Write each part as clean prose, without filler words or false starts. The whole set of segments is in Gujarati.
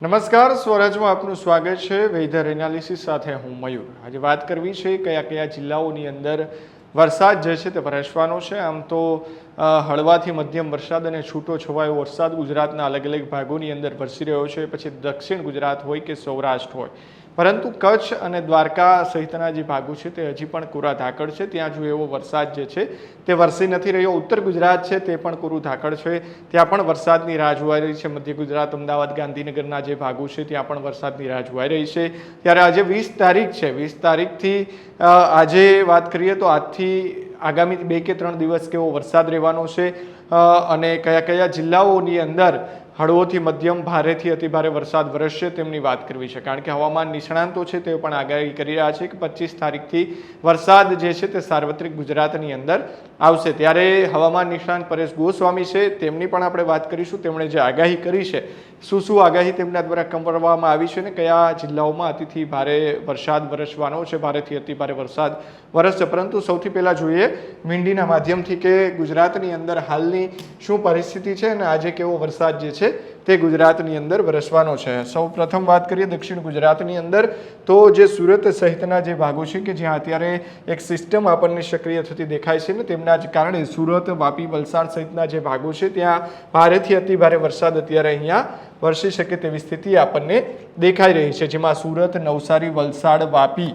નમસ્કાર, સ્વરાજમાં આપનું સ્વાગત છે. વેધર એનાલિસિસ સાથે હું મયુર. આજે વાત કરવી છે કયા કયા જિલ્લાઓની અંદર વરસાદ જે છે તે વરસવાનો છે. આમ તો હળવાથી મધ્યમ વરસાદ અને છૂટો છવાયો વરસાદ ગુજરાતના અલગ અલગ ભાગોની અંદર વરસી રહ્યો છે. પછી દક્ષિણ ગુજરાત હોય કે સૌરાષ્ટ્ર હોય, પરંતુ કચ્છ અને દ્વારકા સહિતના જે ભાગો છે તે હજી પણ કોરા ધાકડ છે. ત્યાં જો એવો વરસાદ જે છે તે વરસી નથી રહ્યો. ઉત્તર ગુજરાત છે તે પણ કોરું ધાકડ છે, ત્યાં પણ વરસાદની રાહ જોવાઈ રહી છે. મધ્ય ગુજરાત, અમદાવાદ, ગાંધીનગરના જે ભાગો છે ત્યાં પણ વરસાદની રાહ જોવાઈ રહી છે. ત્યારે આજે 20 તારીખ છે. 20 તારીખથી આજે વાત કરીએ તો આજથી આગામી 2 કે 3 દિવસ કેવો વરસાદ રહેવાનો છે અને કયા કયા જિલ્લાઓની અંદર હળવોથી મધ્યમ, ભારેથી અતિભારે વરસાદ વરસશે તેમની વાત કરવી છે. કારણ કે હવામાન નિષ્ણાંતો છે તે પણ આગાહી કરી રહ્યા છે કે 25 તારીખથી વરસાદ જે છે તે સાર્વત્રિક ગુજરાતની અંદર આવશે. ત્યારે હવામાન નિષ્ણાંત પરેશ ગોસ્વામી છે તેમની પણ આપણે વાત કરીશું. તેમણે જે આગાહી કરી છે, શું શું આગાહી તેમના દ્વારા કરવામાં આવી છે ને કયા જિલ્લાઓમાં અતિથી ભારે વરસાદ વરસવાનો છે, ભારેથી અતિભારે વરસાદ વરસશે. પરંતુ સૌથી પહેલાં જોઈએ વિંડીના માધ્યમથી કે ગુજરાતની અંદર હાલની શું પરિસ્થિતિ છે અને આજે કેવો વરસાદ જે છે તે ગુજરાતની અંદર વરસવાનો છે. સૌ પ્રથમ વાત કરીએ દક્ષિણ ગુજરાતની અંદર, તો જે સુરત સહિતના જે ભાગો છે કે જ્યાં અત્યારે એક સિસ્ટમ આપણને સક્રિય થતી દેખાય છે ને તેમના જ કારણે સુરત, વાપી, વલસાડ સહિતના જે ભાગો છે ત્યાં ભારેથી અતિભારે વરસાદ અત્યારે અહીંયા વરસી શકે તેવી સ્થિતિ આપણને દેખાઈ રહી છે. જેમાં સુરત, નવસારી, વલસાડ, વાપી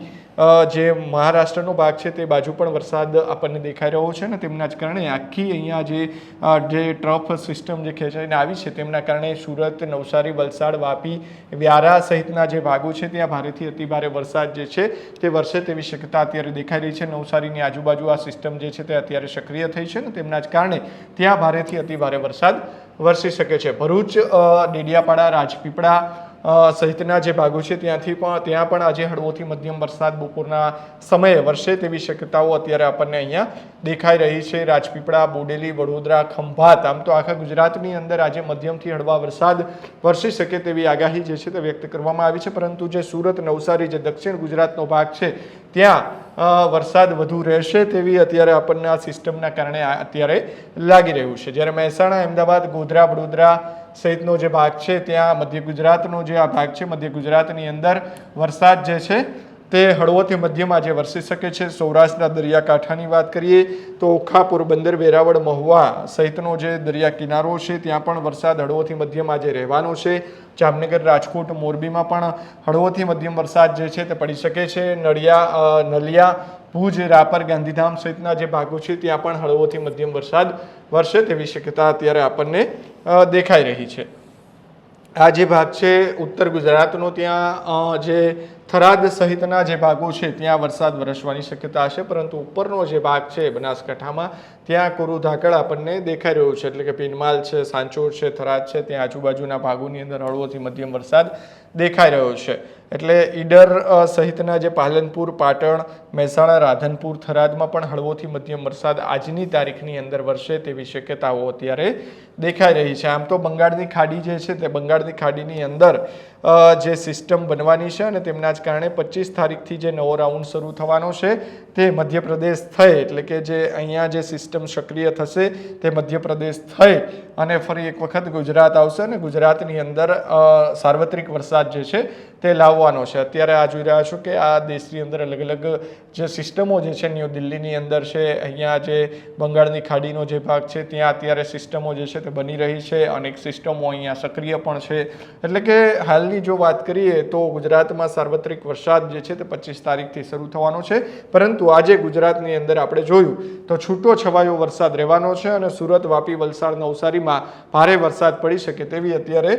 જે મહારાષ્ટ્રનો ભાગ છે તે બાજુ પણ વરસાદ આપણને દેખાઈ રહ્યો છે ને તેમના જ કારણે આખી અહીંયા જે ટ્રફ સિસ્ટમ જે ખેંચાઈને આવી છે તેમના કારણે સુરત, નવસારી, વલસાડ, વાપી, વ્યારા સહિતના જે ભાગો છે ત્યાં ભારેથી અતિભારે વરસાદ જે છે તે વરસે તેવી શક્યતા અત્યારે દેખાઈ રહી છે. નવસારીની આજુબાજુ આ સિસ્ટમ જે છે તે અત્યારે સક્રિય થઈ છે ને તેમના જ કારણે ત્યાં ભારેથી અતિભારે વરસાદ વરસી શકે છે. ભરૂચ, ડેડિયાપાડા, રાજપીપળા સહિતના જે ભાગો છે ત્યાં પણ આજે હળવોથી મધ્યમ વરસાદ બપોરના સમયે વરસે તેવી શક્યતાઓ અત્યારે આપણને અહીંયા દેખાઈ રહી છે. રાજપીપળા, બોડેલી, વડોદરા, ખંભાત, આમ તો આખા ગુજરાતની અંદર આજે મધ્યમથી હળવા વરસાદ વરસી શકે તેવી આગાહી જે છે તે વ્યક્ત કરવામાં આવી છે. પરંતુ જે સુરત, નવસારી, જે દક્ષિણ ગુજરાતનો ભાગ છે ત્યાં વરસાદ વધુ રહેશે તેવી અત્યારે આપણને આ સિસ્ટમના કારણે અત્યારે લાગી રહ્યું છે. જ્યારે મહેસાણા, અમદાવાદ, ગોધરા, વડોદરા સહિતનો જે ભાગ છે ત્યાં મધ્ય ગુજરાતનો જે આ ભાગ છે, મધ્ય ગુજરાતની અંદર વરસાદ જે છે તે હળવોથી મધ્યમ આજે વરસી શકે છે. સૌરાષ્ટ્રના દરિયાકાંઠાની વાત કરીએ તો ઓખા, પોરબંદર, વેરાવળ, મહુવા સહિતનો જે દરિયા કિનારો છે ત્યાં પણ વરસાદ હળવોથી મધ્યમ આજે રહેવાનો છે. જામનગર, રાજકોટ, મોરબીમાં પણ હળવોથી મધ્યમ વરસાદ જે છે તે પડી શકે છે. નલિયા, ભુજ, રાપર, ગાંધીધામ સહિતના જે ભાગો છે ત્યાં પણ હળવોથી મધ્યમ વરસાદ વરસે તેવી શક્યતા અત્યારે આપણને દેખાઈ રહી છે. આ જે ભાગ છે ઉત્તર ગુજરાતનો, ત્યાં જે થરાદ સહિતના જે ભાગો છે ત્યાં વરસાદ વરસવાની શક્યતા હશે. પરંતુ ઉપરનો જે ભાગ છે બનાસકાંઠામાં ત્યાં કોરું ધાકડ આપણને દેખાઈ રહ્યું છે. એટલે કે પીનમાલ છે, સાંચોર છે, થરાદ છે, ત્યાં આજુબાજુના ભાગોની અંદર હળવોથી મધ્યમ વરસાદ દેખાઈ રહ્યો છે. એટલે ઈડર સહિતના જે પાલનપુર, પાટણ, મહેસાણા, રાધનપુર, થરાદમાં પણ હળવોથી મધ્યમ વરસાદ આજની તારીખની અંદર વરસે તેવી શક્યતાઓ અત્યારે દેખાઈ રહી છે. આમ તો બંગાળની ખાડી જે છે તે બંગાળની ખાડીની અંદર જે સિસ્ટમ બનવાની છે અને તેમના જ કારણે 25 તારીખથી જે નવો રાઉન્ડ શરૂ થવાનો છે તે મધ્યપ્રદેશ થઈ, એટલે કે જે અહીંયા જે સિસ્ટમ સક્રિય થશે તે મધ્યપ્રદેશ થઈ અને ફરી એક વખત ગુજરાત આવશે અને ગુજરાતની અંદર સાર્વત્રિક વરસાદ જે છે તે લાવવાનો છે. અત્યારે આ જોઈ રહ્યા છો કે આ દેશની અંદર અલગ અલગ જે સિસ્ટમો જે છે ન્યૂ દિલ્હીની અંદર છે, અહીંયા જે બંગાળની ખાડીનો જે ભાગ છે ત્યાં અત્યારે સિસ્ટમો જે છે તે બની રહી છે. અનેક સિસ્ટમો અહીંયા સક્રિય પણ છે. એટલે કે હાલની જો વાત કરીએ તો ગુજરાતમાં સાર્વત્રિક વરસાદ જે છે તે 25 તારીખથી શરૂ થવાનો છે. પરંતુ આજે ગુજરાતની અંદર આપણે જોયું તો છૂટો છવાયો વરસાદ રહેવાનો છે અને સુરત, વાપી, વલસાડ, નવસારીમાં ભારે વરસાદ પડી શકે તેવી અત્યારે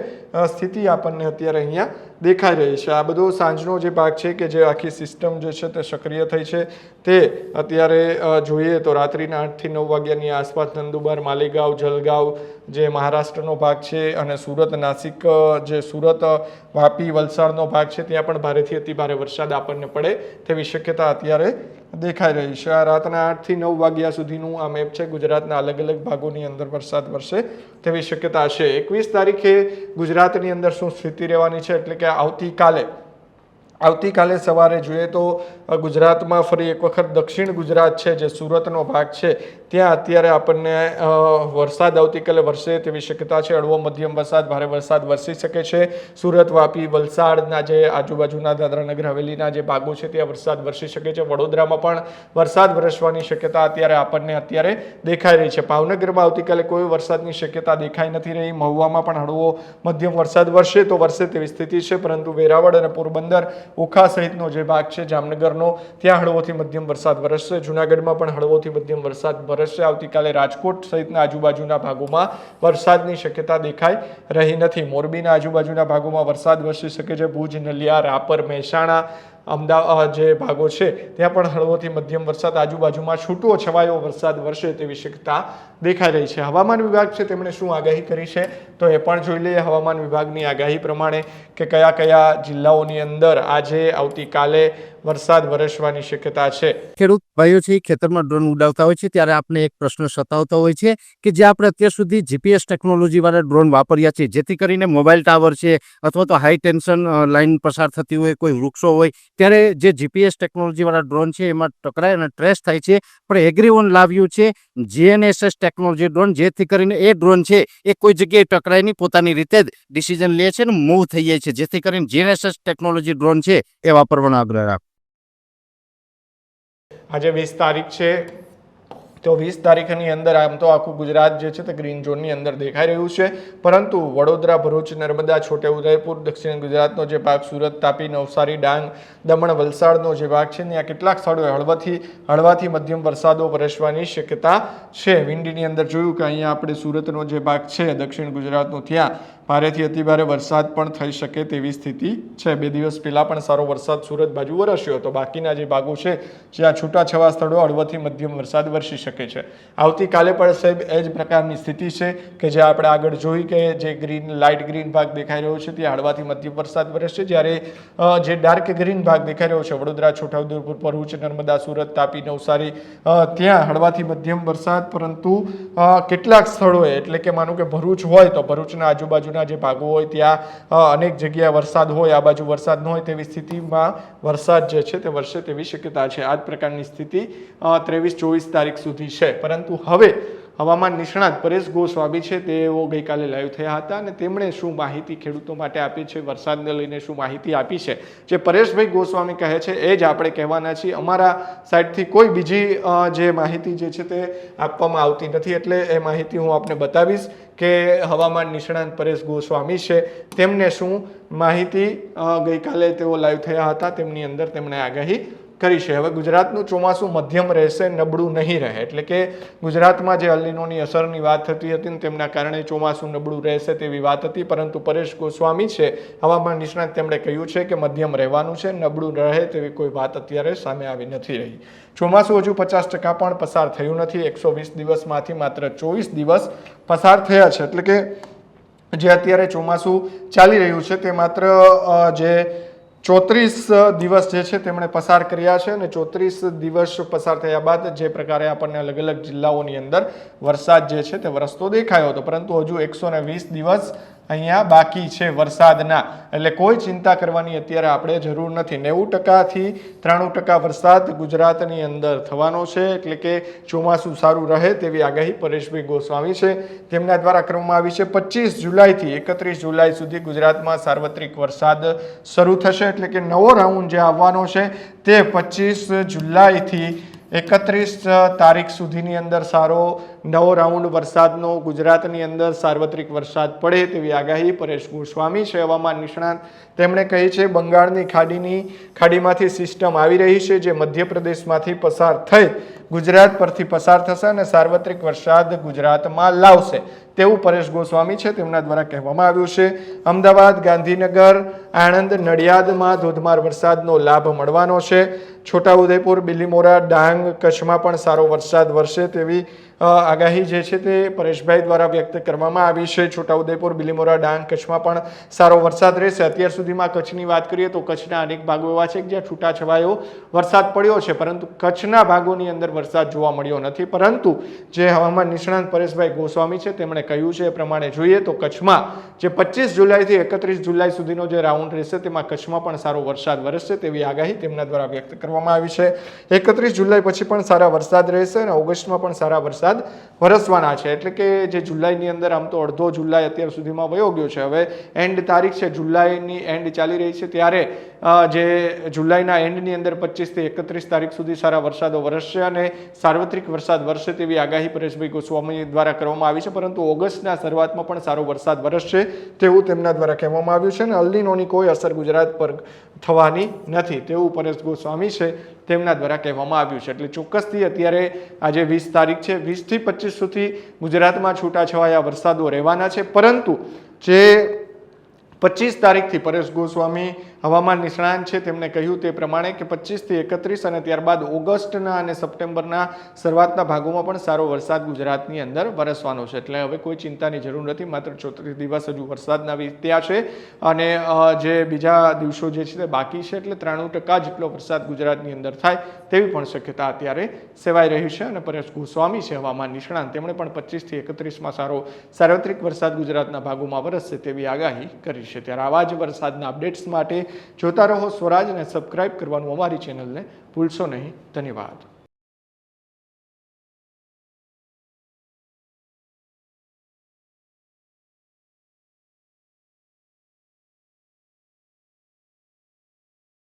સ્થિતિ આપણને અત્યારે અહીંયા દેખાઈ રહી છે. આ બધો સાંજનો જે ભાગ છે કે જે આખી સિસ્ટમ જે છે તે સક્રિય થઈ છે તે અત્યારે જોઈએ તો રાત્રિના 8 થી 9 વાગ્યાની આસપાસ નંદુરબાર, માલેગાંવ, જલગાંવ જે મહારાષ્ટ્રનો ભાગ છે અને સુરત, નાસિક, જે સુરત, વાપી, વલસાડનો ભાગ છે ત્યાં પણ ભારેથી અતિભારે વરસાદ આપણને પડે તેવી શક્યતા અત્યારે દેખાઈ રહી છે. આ રાતના 8 થી 9 વાગ્યા સુધીનું આ મેપ છે. ગુજરાતના અલગ અલગ ભાગોની અંદર વરસાદ વરસે તેવી શક્યતા છે. 21 તારીખે ગુજરાતની અંદર શું સ્થિતિ રહેવાની છે, એટલે કે આવતીકાલે સવારે જોઈએ તો ગુજરાતમાં ફરી એક વખત દક્ષિણ ગુજરાત છે જે સુરતનો ભાગ છે ત્યાં અત્યારે આપણને વરસાદ આવતીકાલે વરસે તેવી શક્યતા છે. હળવો મધ્યમ વરસાદ, ભારે વરસાદ વરસી શકે છે. સુરત, વાપી, વલસાડના જે આજુબાજુના દાદરાનગર હવેલીના જે ભાગો છે ત્યાં વરસાદ વરસી શકે છે. વડોદરામાં પણ વરસાદ વરસવાની શક્યતા અત્યારે દેખાઈ રહી છે. ભાવનગરમાં આવતીકાલે કોઈ વરસાદની શક્યતા દેખાઈ નથી રહી. મહુવામાં પણ હળવો મધ્યમ વરસાદ વરસે તો વરસે તેવી સ્થિતિ છે, પરંતુ વેરાવળ અને પોરબંદર, ઓખા સહિતનો જે ભાગ છે જામનગરનો, ત્યાં હળવોથી મધ્યમ વરસાદ વરસશે. જૂનાગઢમાં પણ હળવોથી મધ્યમ વરસાદ વરસશે. આવતીકાલે રાજકોટ સહિતના આજુબાજુના ભાગોમાં વરસાદની શક્યતા દેખાઈ રહી નથી. મોરબીના આજુબાજુના ભાગોમાં વરસાદ વરસી શકે છે. ભુજ, નલિયા, રાપર, મહેસાણા, અમદાવાદ જે ભાગો છે ત્યાં પણ હળવોથી મધ્યમ વરસાદ, આજુબાજુમાં છૂટો છવાયો વરસાદ વરસે તેવી શક્યતા દેખાઈ રહી છે. હવામાન વિભાગ છે તેમણે શું આગાહી કરી છે તો એ પણ જોઈ લઈએ. હવામાન વિભાગની આગાહી પ્રમાણે કે કયા કયા જિલ્લાઓની અંદર આજે આવતીકાલે વરસાદ વરસવાની શક્યતા છે. ખેડૂત ભાઈઓ છે ખેતરમાં ડ્રોન ઉડાવતા હોય છે ત્યારે આપણે એક પ્રશ્ન સતાવતો હોય છે કે જે આપણે અત્યાર સુધી જીપીએસ ટેકનોલોજી વાળા ડ્રોન વાપર્યા છે, જેથી કરીને મોબાઈલ ટાવર છે અથવા તો હાઈ ટેન્શન લાઈન પસાર થતી હોય, કોઈ વૃક્ષો હોય, ત્યારે જે જીપીએસ ટેકનોલોજી વાળા ડ્રોન છે એમાં ટકરાય અને ટ્રેસ થાય છે. પણ એગ્રીઓન લાવ્યું છે જીએનએસએસ ટેકનોલોજી ડ્રોન, જેથી કરીને એ ડ્રોન છે એ કોઈ જગ્યાએ ટકરાય નહીં, પોતાની રીતે જ ડિસિઝન લે છે અને મૂવ થઈ જાય છે, જેથી કરીને જીએનએસએસ ટેકનોલોજી ડ્રોન છે એ વાપરવાનો આગ્રહ રાખો. આજે 20 તારીખ છે તો 20 તારીખની અંદર આમ તો આખું ગુજરાત જે છે તે ગ્રીન ઝોનની અંદર દેખાઈ રહ્યું છે, પરંતુ વડોદરા, ભરૂચ, નર્મદા, છોટાઉદેપુર, દક્ષિણ ગુજરાતનો જે ભાગ, સુરત, તાપી, નવસારી, ડાંગ, દમણ, વલસાડનો જે ભાગ છે ત્યાં કેટલાક સ્થળોએ હળવાથી મધ્યમ વરસાદો વરસવાની શક્યતા છે. વિંડીની અંદર જોયું કે અહીંયા આપણે સુરતનો જે ભાગ છે દક્ષિણ ગુજરાતનો, ત્યાં ભારેથી અતિભારે વરસાદ પણ થઈ શકે તેવી સ્થિતિ છે. 2 દિવસ પહેલા પણ સારો વરસાદ સુરત બાજુ વરસ્યો હતો. બાકીના જે ભાગો છે જ્યાં છૂટાછવાયા સ્થળો હળવાથી મધ્યમ વરસાદ વરસી શકે છે. આવતીકાલે પણ સાહેબ એ જ પ્રકારની સ્થિતિ છે કે જે આપણે આગળ જોઈ કે જે લાઇટ ગ્રીન ભાગ દેખાઈ રહ્યો છે ત્યાં હળવાથી મધ્યમ વરસાદ વરસશે, જ્યારે જે ડાર્ક ગ્રીન ભાગ દેખાઈ રહ્યો છે વડોદરા, છોટાઉદેપુર, ભરૂચ, નર્મદા, સુરત, તાપી, નવસારી, ત્યાં હળવાથી મધ્યમ વરસાદ, પરંતુ કેટલાક સ્થળોએ, એટલે કે માનો કે ભરૂચ હોય તો ભરૂચના આજુબાજુ જે ભાગો હોય ત્યાં અનેક જગ્યાએ વરસાદ હોય, આ બાજુ વરસાદ ન હોય તેવી સ્થિતિમાં વરસાદ જે છે તે વરસે તેવી શક્યતા છે. આ જ પ્રકારની સ્થિતિ 23-24 તારીખ સુધી છે. પરંતુ હવે હવામાન નિષ્ણાત પરેશ ગોસ્વામી છે તેઓ ગઈકાલે લાઈવ થયા હતા અને તેમણે શું માહિતી ખેડૂતો માટે આપી છે, વરસાદને લઈને શું માહિતી આપી છે, જે પરેશભાઈ ગોસ્વામી કહે છે એ જ આપણે કહેવાના છીએ. અમારા સાઈડથી કોઈ બીજી જે માહિતી જે છે તે આપવામાં આવતી નથી, એટલે એ માહિતી હું આપને બતાવીશ કે હવામાન નિષ્ણાત પરેશ ગોસ્વામી છે તેમને શું માહિતી ગઈકાલે તેઓ લાઈવ થયા હતા તેમની અંદર તેમણે આગાહી કરી છે. હવે ગુજરાતનું ચોમાસું મધ્યમ રહેશે, નબળું નહીં રહે, એટલે કે ગુજરાતમાં જે અલ્નીનોની અસરની વાત થતી હતી ને તેમના કારણે ચોમાસું નબળું રહેશે તેવી વાત હતી, પરંતુ પરેશ ગોસ્વામી છે હવામાન નિષ્ણાત, તેમણે કહ્યું છે કે મધ્યમ રહેવાનું છે, નબળું રહે તેવી કોઈ વાત અત્યારે સામે આવી નથી રહી. ચોમાસું હજુ 50% પણ પસાર થયું નથી. 120 દિવસમાંથી માત્ર 24 દિવસ પસાર થયા છે, એટલે કે જે અત્યારે ચોમાસું ચાલી રહ્યું છે તે માત્ર જે 34 દિવસ જે છે તેમણે પસાર કર્યા છે અને 34 દિવસ પસાર થયા બાદ જે પ્રકારે આપણને અલગ અલગ જિલ્લાઓની અંદર વરસાદ જે છે તે વરસતો દેખાયો હતો, પરંતુ હજુ 120 દિવસ અહીંયા બાકી છે વરસાદના, એટલે કોઈ ચિંતા કરવાની અત્યારે આપણે જરૂર નથી. 90%થી 93% વરસાદ ગુજરાતની અંદર થવાનો છે, એટલે કે ચોમાસું સારું રહે તેવી આગાહી પરેશભાઈ ગોસ્વામી છે તેમના દ્વારા કરવામાં આવી છે. 25 જુલાઈથી 31 જુલાઈ સુધી ગુજરાતમાં સાર્વત્રિક વરસાદ શરૂ થશે, એટલે કે નવો રાઉન્ડ જે આવવાનો છે તે 25 જુલાઈથી 31 તારીખ સુધીની અંદર સારો નવો રાઉન્ડ વરસાદનો ગુજરાતની અંદર સાર્વત્રિક વરસાદ પડે તેવી આગાહી પરેશ ગોસ્વામી છે હવામાન નિષ્ણાત તેમણે કહી છે. બંગાળની ખાડીમાંથી સિસ્ટમ આવી રહી છે જે મધ્યપ્રદેશમાંથી પસાર થઈ ગુજરાત પરથી પસાર થશે અને સાર્વત્રિક વરસાદ ગુજરાતમાં લાવશે તેવું પરેશ ગોસ્વામી છે તેમના દ્વારા કહેવામાં આવ્યું છે. અમદાવાદ, ગાંધીનગર, આણંદ, નડિયાદમાં ધોધમાર વરસાદનો લાભ મળવાનો છે. છોટાઉદેપુર, બિલીમોરા, ડાંગ, કચ્છમાં પણ સારો વરસાદ વરસે તેવી આગાહી જે છે તે પરેશભાઈ દ્વારા વ્યક્ત કરવામાં આવી છે. છોટાઉદેપુર, બિલીમોરા, ડાંગ, કચ્છમાં પણ સારો વરસાદ રહેશે. અત્યાર સુધીમાં કચ્છની વાત કરીએ તો કચ્છના અનેક ભાગો એવા છે કે જ્યાં છૂટાછવાયો વરસાદ પડ્યો છે, પરંતુ કચ્છના ભાગોની અંદર વરસાદ જોવા મળ્યો નથી. પરંતુ જે હવામાન નિષ્ણાત પરેશભાઈ ગોસ્વામી છે તેમણે કહ્યું છે એ પ્રમાણે જોઈએ તો કચ્છમાં જે 25 જુલાઈથી 31 જુલાઈ સુધીનો જે રાઉન્ડ રહેશે તેમાં કચ્છમાં પણ સારો વરસાદ વરસશે તેવી આગાહી તેમના દ્વારા વ્યક્ત કરવામાં આવી છે. 31 જુલાઈ પછી પણ સારા વરસાદ રહેશે અને ઓગસ્ટમાં પણ સારા વરસાદ વરસાદ વરસવાના છે. એટલે કે જે જુલાઈની અંદર આમ તો અડધો જુલાઈ અત્યાર સુધીમાં વયો ગયો છે, હવે એન્ડ તારીખ છે, જુલાઈની એન્ડ ચાલી રહી છે, ત્યારે જે જુલાઈના એન્ડની અંદર 25 થી 31 તારીખ સુધી સારા વરસાદો વરસશે અને સાર્વત્રિક વરસાદ વરસે તેવી આગાહી પરેશભાઈ ગોસ્વામી દ્વારા કરવામાં આવી છે. પરંતુ ઓગસ્ટના શરૂઆતમાં પણ સારો વરસાદ વરસશે તેવું તેમના દ્વારા કહેવામાં આવ્યું છે અને અલ નીનોની કોઈ અસર ગુજરાત પર થવાની નથી તેવું પરેશ ગોસ્વામી છે તેમના દ્વારા કહેવામાં આવ્યું છે. એટલે ચોક્કસથી અત્યારે આજે 20 તારીખ છે, 20 થી 25 સુધી ગુજરાતમાં છૂટાછવાયા વરસાદો રહેવાના છે. પરંતુ જે 25 તારીખથી પરેશ ગોસ્વામી હવામાન નિષ્ણાંત છે તેમણે કહ્યું તે પ્રમાણે કે 25 થી 31 અને ત્યારબાદ ઓગસ્ટના અને સપ્ટેમ્બરના શરૂઆતના ભાગોમાં પણ સારો વરસાદ ગુજરાતની અંદર વરસવાનો છે. એટલે હવે કોઈ ચિંતાની જરૂર નથી, માત્ર 34 દિવસ હજુ વરસાદના વીત્યા છે અને જે બીજા દિવસો જે છે તે બાકી છે. એટલે 93% જેટલો વરસાદ ગુજરાતની અંદર થાય તેવી પણ શક્યતા અત્યારે સેવાઈ રહી છે. અને પરેશ ગોસ્વામી છે હવામાન નિષ્ણાંત, તેમણે પણ 25 થી 31માં સારો સાર્વત્રિક વરસાદ ગુજરાતના ભાગોમાં વરસશે તેવી આગાહી કરી છે. ત્યારે આવા જ વરસાદના અપડેટ્સ માટે જોતા રહો સ્વરાજ અને સબસ્ક્રાઇબ કરવાનું અમારી ચેનલને ભૂલશો નહીં. ધન્યવાદ.